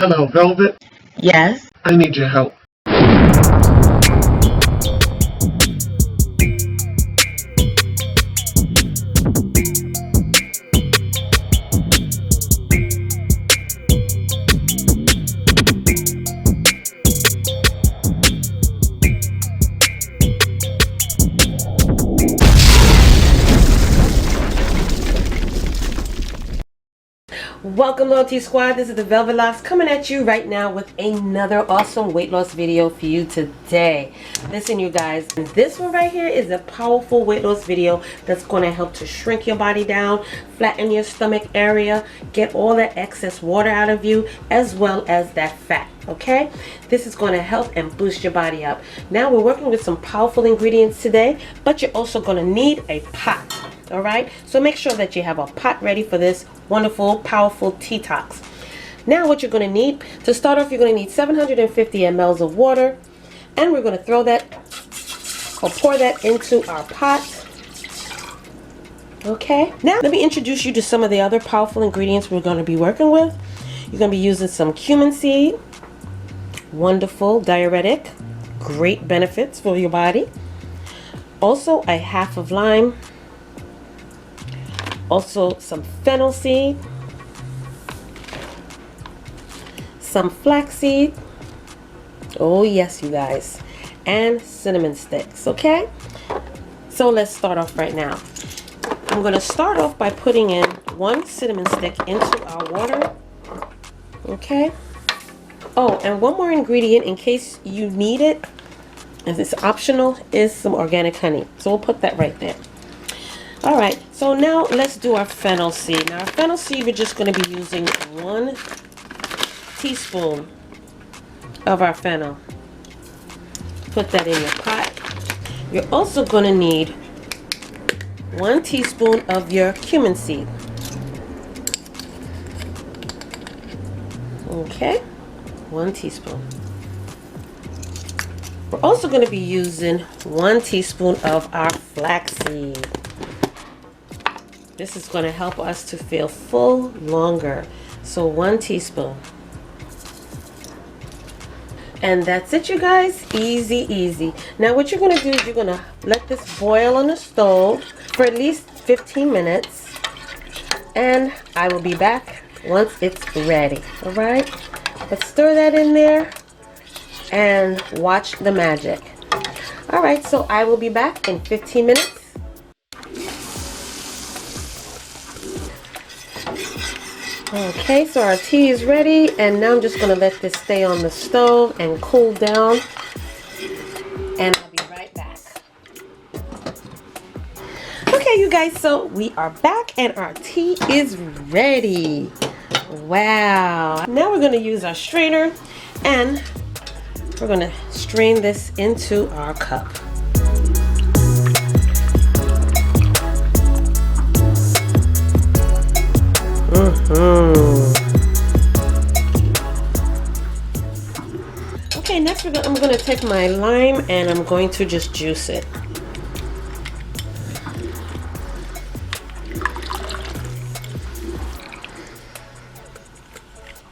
Hello, Velvet. Yes. I need your help. Welcome, Loyalty Squad. This is the Velvetlox coming at you right now with another awesome weight loss video for you today. Listen, you guys, this one right here is a powerful weight loss video that's going to help to shrink your body down, flatten your stomach area, get all that excess water out of you, as well as that fat. Okay, this is going to help and boost your body up. Now we're working with some powerful ingredients today, but you're also going to need a pot. All right, so make sure that you have a pot ready for this wonderful, powerful detox. Now what you're going to need to start off, you're going to need 750 ml of water, and we're going to throw that or pour that into our pot. Okay, now let me introduce you to some of the other powerful ingredients we're going to be working with. You're going to be using some cumin seed, wonderful diuretic, great benefits for your body. Also a half of lime. Also some fennel seed, some flaxseed, oh yes you guys, and cinnamon sticks. Okay, so let's start off right now. I'm going to start off by putting in one cinnamon stick into our water. Okay, oh, and one more ingredient in case you need it, and it's optional, is some organic honey, so we'll put that right there. All right, so now let's do our fennel seed. Now our fennel seed, we're just going to be using 1 teaspoon of our fennel. Put that in your pot. You're also going to need 1 teaspoon of your cumin seed. Okay, 1 teaspoon. We're also going to be using 1 teaspoon of our flaxseed. This is going to help us to feel full longer. So 1 teaspoon. And that's it, you guys. Easy, easy. Now what you're going to do is you're going to let this boil on the stove for at least 15 minutes. And I will be back once it's ready. Alright? Let's stir that in there and watch the magic. Alright, so I will be back in 15 minutes. Okay, so our tea is ready, and now I'm just going to let this stay on the stove and cool down, and I'll be right back. Okay, you guys, so we are back and our tea is ready. Wow. Now we're going to use our strainer, and we're going to strain this into our cup. Okay, next I'm going to take my lime and I'm going to just juice it.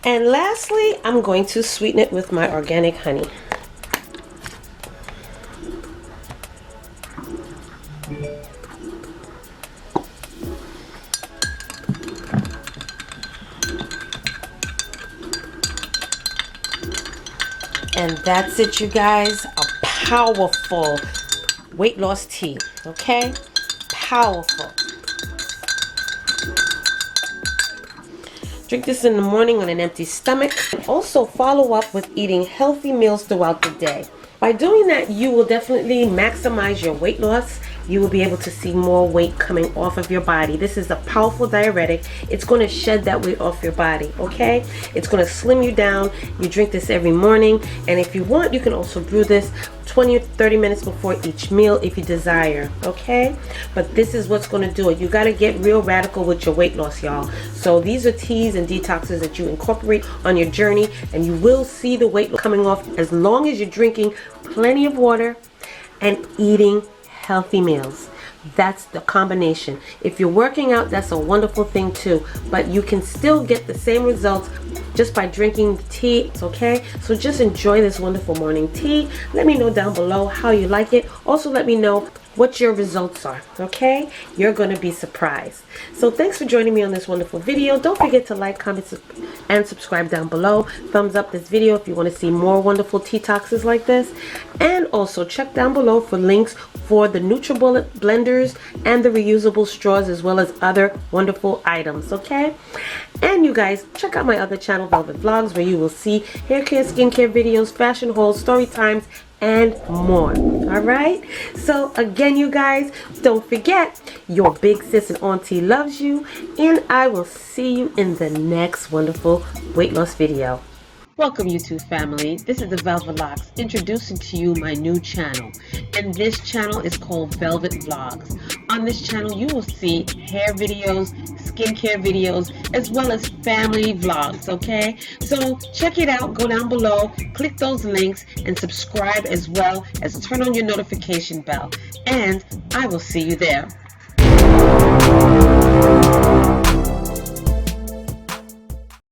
And lastly, I'm going to sweeten it with my organic honey. And that's it, you guys. A powerful weight loss tea. Okay? Powerful. Drink this in the morning on an empty stomach. And also follow up with eating healthy meals throughout the day. By doing that, you will definitely maximize your weight loss. You will be able to see more weight coming off of your body. This is a powerful diuretic. It's going to shed that weight off your body, okay? It's going to slim you down. You drink this every morning, and if you want, you can also brew this 20 or 30 minutes before each meal if you desire, okay? But this is what's going to do it. You got to get real radical with your weight loss, y'all. So these are teas and detoxes that you incorporate on your journey, and you will see the weight coming off as long as you're drinking plenty of water and eating healthy meals. That's the combination. If you're working out, that's a wonderful thing too, but you can still get the same results just by drinking the tea, okay? So just enjoy this wonderful morning tea. Let me know down below how you like it. Also let me know what your results are, okay? You're going to be surprised. So thanks for joining me on this wonderful video. Don't forget to like, comment, and subscribe down below. Thumbs up this video if you want to see more wonderful tea toxes like this. And also check down below for links for the NUTRIBULLET blenders and the reusable straws, as well as other wonderful items, okay? And you guys, check out my other channel, Velvetlox, where you will see hair care, skincare videos, fashion hauls, story times, and more. All right, so again, you guys, don't forget, your big sis and auntie loves you, and I will see you in the next wonderful weight loss video. Welcome, YouTube family. This is the Velvetlox introducing to you my new channel, and this channel is called Velvetlox. On this channel you will see hair videos, skincare videos, as well as family vlogs, okay? So check it out, go down below, click those links, and subscribe, as well as turn on your notification bell, and I will see you there.